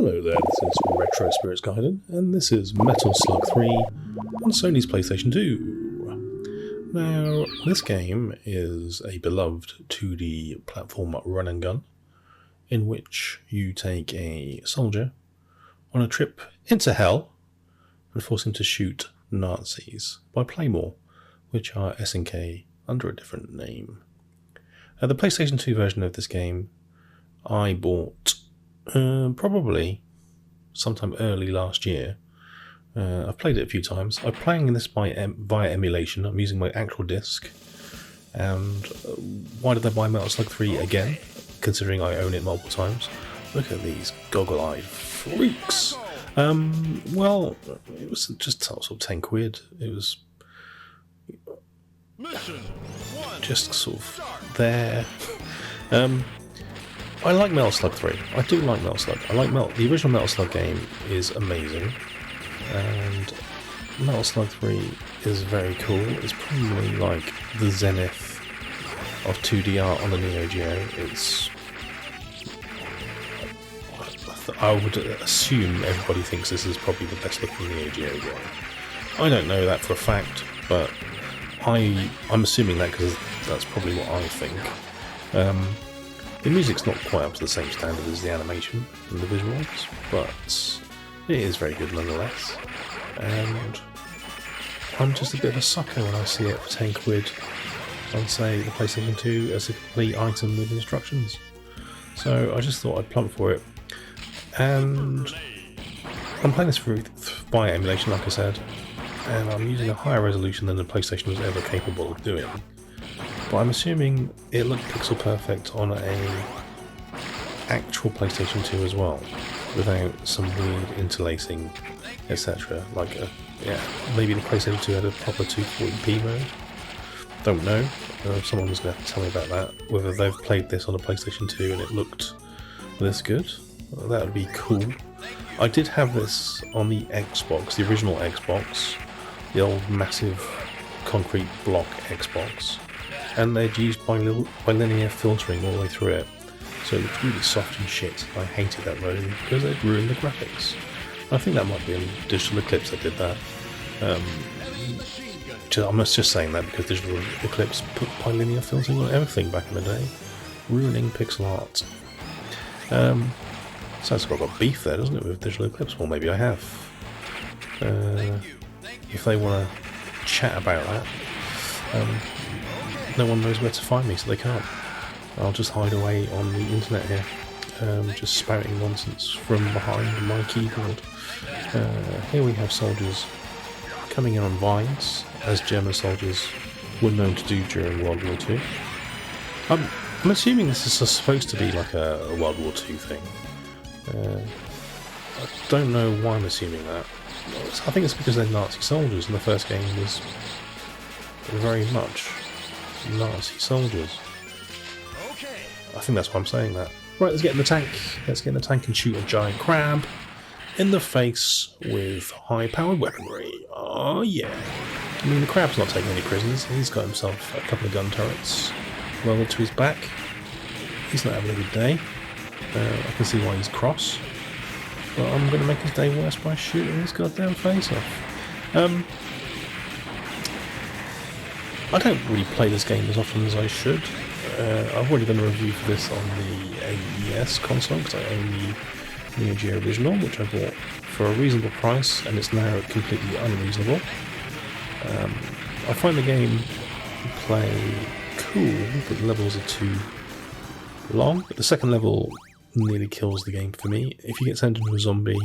Hello there, this is Retro Spirits Gaiden, and this is Metal Slug 3 on Sony's PlayStation 2. Now, this game is a beloved 2D platform run and gun, in which you take a soldier on a trip into hell and force him to shoot Nazis by Playmore, which are SNK under a different name. The PlayStation 2 version of this game I bought probably sometime early last year. I've played it a few times. I'm playing this via emulation. I'm using my actual disc. And why did I buy Metal Slug 3 again, considering I own it multiple times? Look at these goggle-eyed freaks. Well, it was just sort of 10 quid. It was just sort of there. I like Metal Slug 3. I do like Metal Slug. The original Metal Slug game is amazing, and Metal Slug 3 is very cool. It's probably like the zenith of 2D art on the Neo Geo. I would assume everybody thinks this is probably the best looking Neo Geo game. I don't know that for a fact, but I'm assuming that because that's probably what I think. The music's not quite up to the same standard as the animation and the visuals, but it is very good nonetheless. And I'm just a bit of a sucker when I see it for 10 quid on, say, the PlayStation 2 as a complete item with instructions. So I just thought I'd plump for it. And I'm playing this by emulation, like I said, and I'm using a higher resolution than the PlayStation was ever capable of doing. But I'm assuming it looked pixel perfect on a actual PlayStation 2 as well, without some weird interlacing, etc. Maybe the PlayStation 2 had a proper 240p mode. Don't know. Someone was going to have to tell me about that. Whether they've played this on a PlayStation 2 and it looked this good, that would be cool. I did have this on the Xbox, the original Xbox, the old massive concrete block Xbox. And they'd used bilinear filtering all the way through it, so it looked really soft and shit. I hated that version because they'd ruined the graphics. I think that might be in Digital Eclipse that did that. I'm just saying that because Digital Eclipse put bilinear filtering on everything back in the day, ruining pixel art. Sounds like I've got beef there, doesn't it, with Digital Eclipse? Well, maybe I have. If they want to chat about that, no one knows where to find me, so they can't. I'll just hide away on the internet here, just spouting nonsense from behind my keyboard. Here we have soldiers coming in on vines, as German soldiers were known to do during World War II. I'm assuming this is supposed to be like a World War II thing. I don't know why I'm assuming that. I think it's because they're Nazi soldiers, and the first game was very much Nazi soldiers. I think that's why I'm saying that. Right, let's get in the tank. Let's get in the tank and shoot a giant crab in the face with high-powered weaponry. Oh yeah. I mean, the crab's not taking any prisoners. He's got himself a couple of gun turrets welded to his back. He's not having a good day. I can see why he's cross. But I'm going to make his day worse by shooting his goddamn face off. I don't really play this game as often as I should. I've already done a review for this on the AES console, because I own the Neo Geo original, which I bought for a reasonable price, and it's now completely unreasonable. I find the game play cool, but the levels are too long. The second level nearly kills the game for me. If you get turned into a zombie...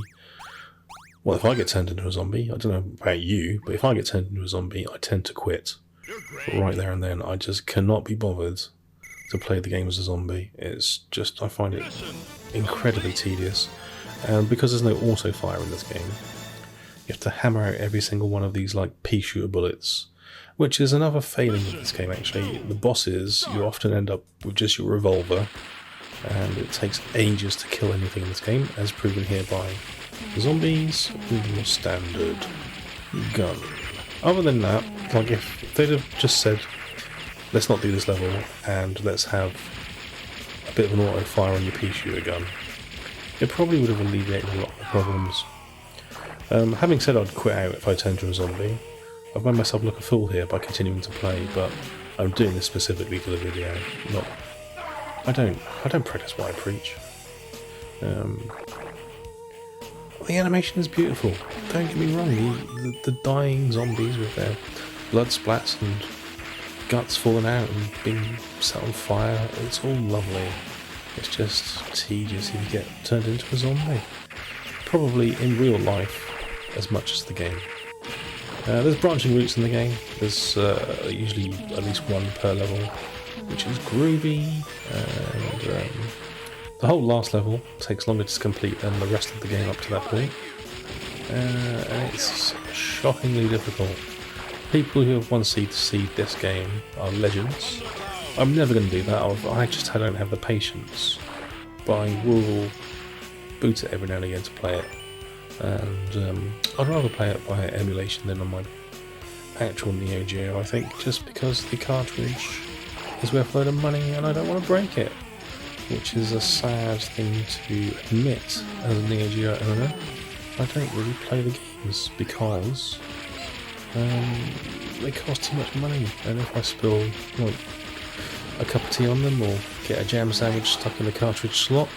Well, if I get turned into a zombie, I don't know about you, but if I get turned into a zombie, I tend to quit. Right there and then. I just cannot be bothered to play the game as a zombie. It's just, I find it incredibly tedious. And because there's no auto fire in this game, you have to hammer out every single one of these like pea shooter bullets, which is another failing of this game actually. The bosses, you often end up with just your revolver, and it takes ages to kill anything in this game, as proven here by the zombies with your standard gun. Other than that, like if they'd have just said, let's not do this level and let's have a bit of an auto fire on your pea shooter gun, It probably would have alleviated a lot of the problems. Having said I'd quit out if I turned into a zombie, I've made myself look a fool here by continuing to play, but I'm doing this specifically for the video. I don't practice what I preach. The animation is beautiful. Don't get me wrong. The dying zombies with their blood splats and guts falling out and being set on fire. It's all lovely. It's just tedious if you get turned into a zombie. Probably in real life as much as the game. There's branching routes in the game. There's usually at least one per level, which is groovy. And the whole last level takes longer to complete than the rest of the game up to that point. And it's shockingly difficult. People who have won Seed to Seed this game are legends. I'm never going to do that. I don't have the patience. But I will boot it every now and again to play it. And I'd rather play it by emulation than on my actual Neo Geo, I think, just because the cartridge is worth a load of money and I don't want to break it. Which is a sad thing to admit as a Neo Geo owner. I don't really play the games because they cost too much money, and if I spill like a cup of tea on them or get a jam sandwich stuck in the cartridge slot,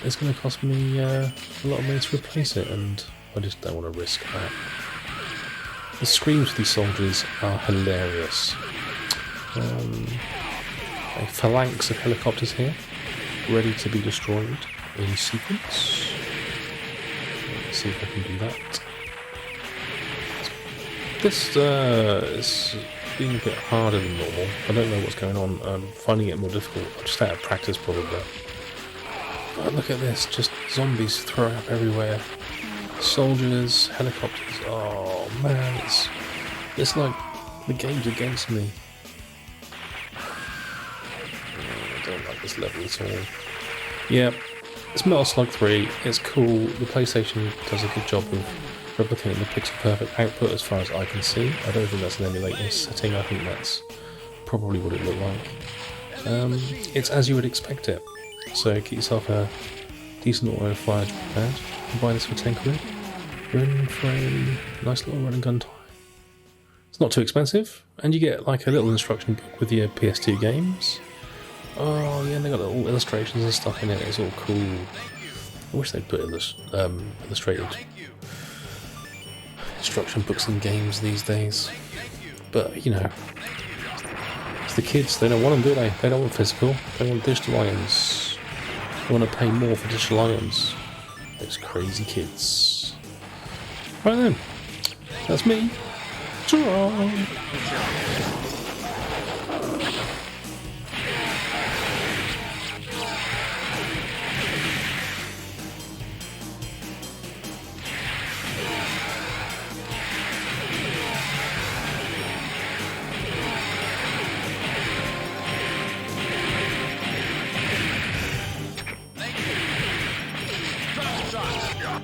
it's going to cost me a lot of money to replace it, and I just don't want to risk that. The screams of these soldiers are hilarious. A phalanx of helicopters here, ready to be destroyed in sequence. Let's see if I can do that. This is being a bit harder than normal. I don't know what's going on. I'm finding it more difficult. Just out of practice, probably. But look at this, just zombies throwing up everywhere. Soldiers, helicopters. Oh man, it's like the game's against me. I don't like this level at all. Yeah, it's Metal Slug 3. It's cool. The PlayStation does a good job of replicating the pixel perfect output as far as I can see. I don't think that's an emulating setting. I think that's probably what it looked like. It's as you would expect it. So get yourself a decent auto fire pad and buy this for 10 quid. You're in for a nice little run and gun time. It's not too expensive, and you get like a little instruction book with your PS2 games. Oh yeah, and they got little illustrations and stuff in it. It's all cool. I wish they'd put illustrated instruction books in games these days. But you know, it's the kids. They don't want them, do they? They don't want physical. They want digital items. They want to pay more for digital items. Those crazy kids. Right then, that's me. Ta-ra! Shot.